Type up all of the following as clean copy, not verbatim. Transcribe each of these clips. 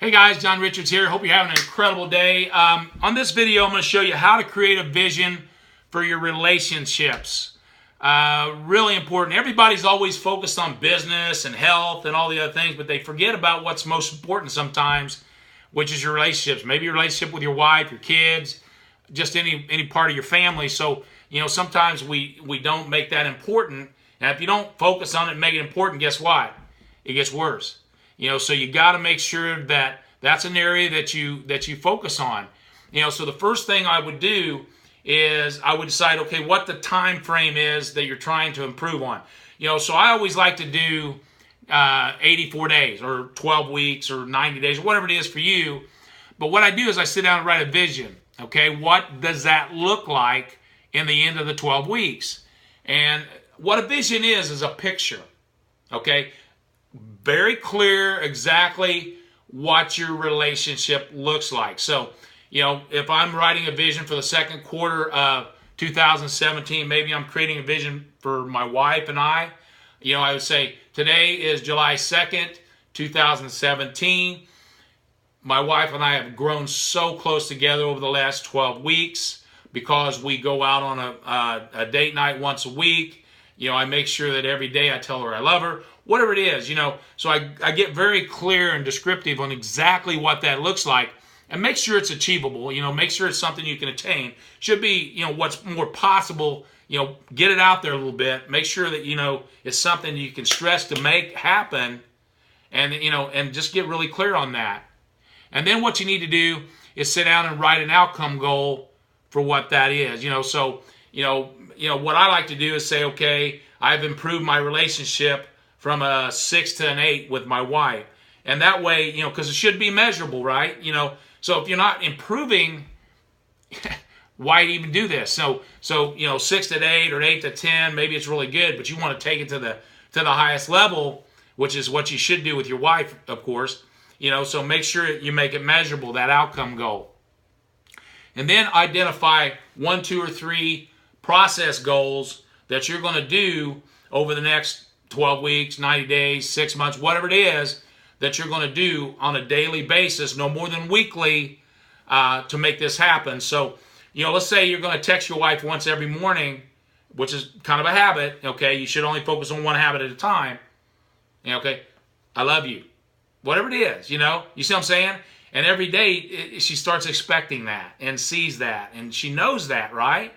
Hey guys, John Richards here. Hope you're having an incredible day. On this video, I'm going to show you how to create a vision for your relationships. Really important. Everybody's always focused on business and health and all the other things, but they forget about what's most important sometimes, which is your relationships. Maybe your relationship with your wife, your kids, just any part of your family. So, sometimes we don't make that important. And if you don't focus on it and make it important, guess what? It gets worse. So you got to make sure that that's an area that you focus on. So the first thing I would do is I would decide, okay, what the time frame is that you're trying to improve on. So I always like to do 84 days or 12 weeks or 90 days or whatever it is for you. But what I do is I sit down and write a vision. Okay, what does that look like in the end of the 12 weeks? And what a vision is a picture. Okay, very clear exactly what your relationship looks like. So, if I'm writing a vision for the second quarter of 2017, maybe I'm creating a vision for my wife and I would say today is July 2nd, 2017. My wife and I have grown so close together over the last 12 weeks because we go out on a date night once a week. I make sure that every day I tell her I love her, whatever it is, So I get very clear and descriptive on exactly what that looks like and make sure it's achievable, make sure it's something you can attain. Should be, what's more possible, get it out there a little bit. Make sure that, it's something you can stress to make happen and, and just get really clear on that. And then what you need to do is sit down and write an outcome goal for what that is, So, what I like to do is say, okay, I've improved my relationship from a 6 to an 8 with my wife. And that way, because it should be measurable, right? So if you're not improving, why even do this? So 6 to 8 or 8 to 10, maybe it's really good, but you want to take it to the highest level, which is what you should do with your wife, of course. So make sure you make it measurable, that outcome goal. And then identify 1, 2, or 3 process goals that you're going to do over the next 12 weeks, 90 days, 6 months, whatever it is that you're going to do on a daily basis, no more than weekly, to make this happen. So, let's say you're going to text your wife once every morning, which is kind of a habit, okay? You should only focus on one habit at a time. Okay? I love you. Whatever it is, you see what I'm saying? And every day she starts expecting that and sees that and she knows that, right?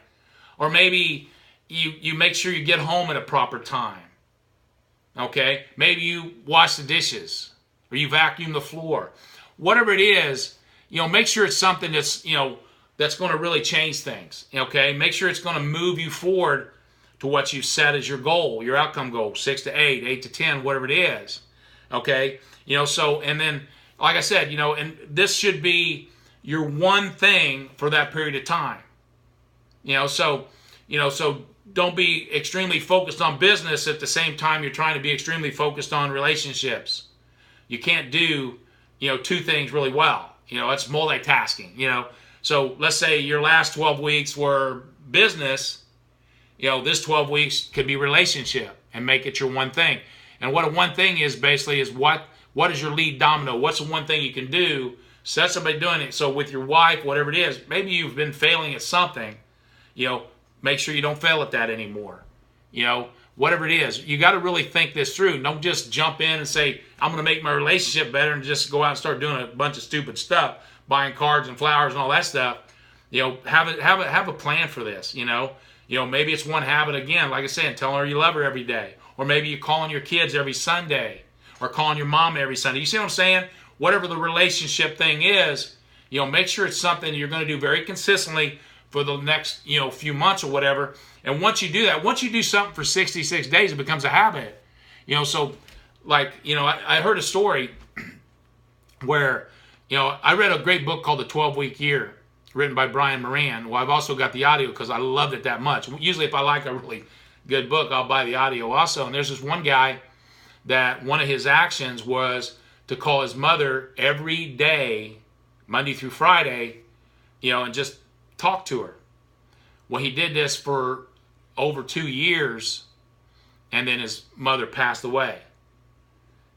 Or maybe you make sure you get home at a proper time. Okay? Maybe you wash the dishes or you vacuum the floor. Whatever it is, make sure it's something that's, that's going to really change things. Okay? Make sure it's going to move you forward to what you've set as your goal, your outcome goal, 6 to 8, 8 to 10, whatever it is. Okay? So, and then, like I said, and this should be your one thing for that period of time. So don't be extremely focused on business at the same time you're trying to be extremely focused on relationships. You can't do, 2 things really well. It's multitasking, So let's say your last 12 weeks were business, this 12 weeks could be relationship and make it your one thing. And what a one thing is basically is what is your lead domino? What's the one thing you can do? Set somebody doing it. So with your wife, whatever it is, maybe you've been failing at something, make sure you don't fail at that anymore. Whatever it is, you got to really think this through. Don't just jump in and say, I'm going to make my relationship better and just go out and start doing a bunch of stupid stuff, buying cards and flowers and all that stuff. Have a plan for this. Maybe it's one habit again, like I said, telling her you love her every day. Or maybe you're calling your kids every Sunday or calling your mom every Sunday. You see what I'm saying? Whatever the relationship thing is, make sure it's something you're going to do very consistently for the next, few months or whatever. And once you do that, once you do something for 66 days, it becomes a habit. So like, I heard a story where, I read a great book called The 12-Week Year, written by Brian Moran. Well, I've also got the audio because I loved it that much. Usually if I like a really good book, I'll buy the audio also. And there's this one guy that one of his actions was to call his mother every day, Monday through Friday, and just talk to her. Well, he did this for over 2 years, and then his mother passed away.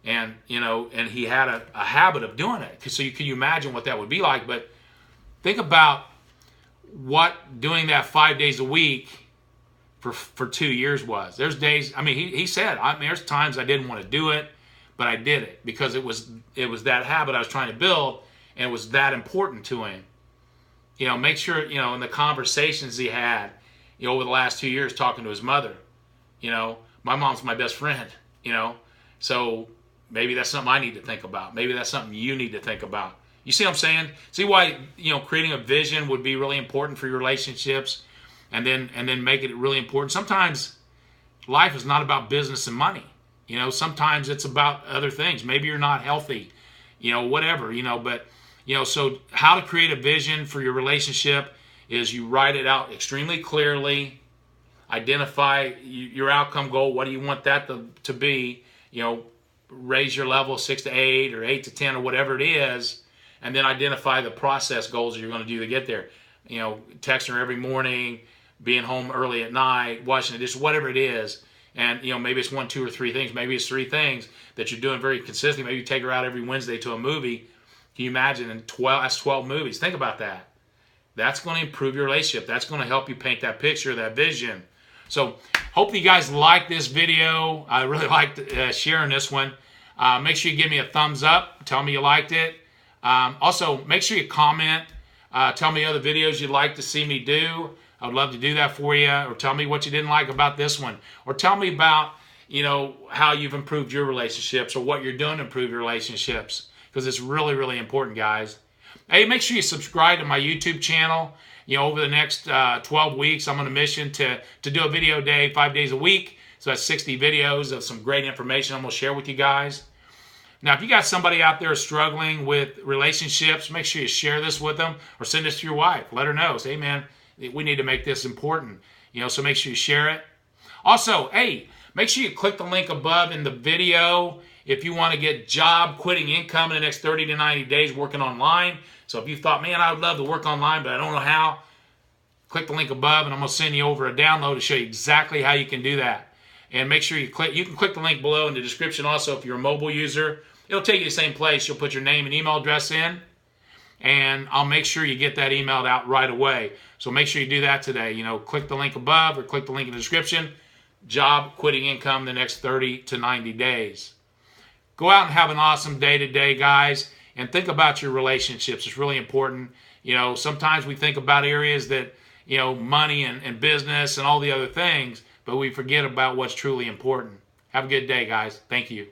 And, and he had a habit of doing it. So can you imagine what that would be like? But think about what doing that 5 days a week for 2 years was. There's days, he said, there's times I didn't want to do it, but I did it because it was that habit I was trying to build, and it was that important to him. Make sure, in the conversations he had, over the last 2 years talking to his mother, my mom's my best friend, so maybe that's something I need to think about. Maybe that's something you need to think about. You see what I'm saying? See why, creating a vision would be really important for your relationships, and then make it really important. Sometimes life is not about business and money. Sometimes it's about other things. Maybe you're not healthy, whatever, but, so how to create a vision for your relationship is you write it out extremely clearly, identify your outcome goal. What do you want that to be? Raise your level 6 to 8 or 8 to 10 or whatever it is, and then identify the process goals that you're going to do to get there. Texting her every morning, being home early at night, washing the dishes, whatever it is. And, maybe it's 1, 2, or 3 things. Maybe it's 3 things that you're doing very consistently. Maybe you take her out every Wednesday to a movie. Can you imagine? That's 12 movies. Think about that. That's going to improve your relationship. That's going to help you paint that picture, that vision. So hope you guys like this video. I really liked sharing this one. Make sure you give me a thumbs up. Tell me you liked it. Also, make sure you comment. Tell me other videos you'd like to see me do. I would love to do that for you. Or tell me what you didn't like about this one. Or tell me about, how you've improved your relationships or what you're doing to improve your relationships. Because it's really, really important, guys. Hey, make sure you subscribe to my YouTube channel. Over the next 12 weeks, I'm on a mission to do a video a day, 5 days a week. So that's 60 videos of some great information I'm going to share with you guys. Now, if you got somebody out there struggling with relationships, make sure you share this with them or send this to your wife. Let her know. Say, hey, man, we need to make this important. So make sure you share it. Also, hey, make sure you click the link above in the video if you want to get job quitting income in the next 30 to 90 days working online. So if you thought, man, I would love to work online, but I don't know how, click the link above, and I'm going to send you over a download to show you exactly how you can do that. And make sure you can click the link below in the description also if you're a mobile user. It'll take you to the same place. You'll put your name and email address in, and I'll make sure you get that emailed out right away. So make sure you do that today. Click the link above or click the link in the description. Job quitting income the next 30 to 90 days. Go out and have an awesome day today, guys, and think about your relationships. It's really important. Sometimes we think about areas that, money and business and all the other things, but we forget about what's truly important. Have a good day, guys. Thank you.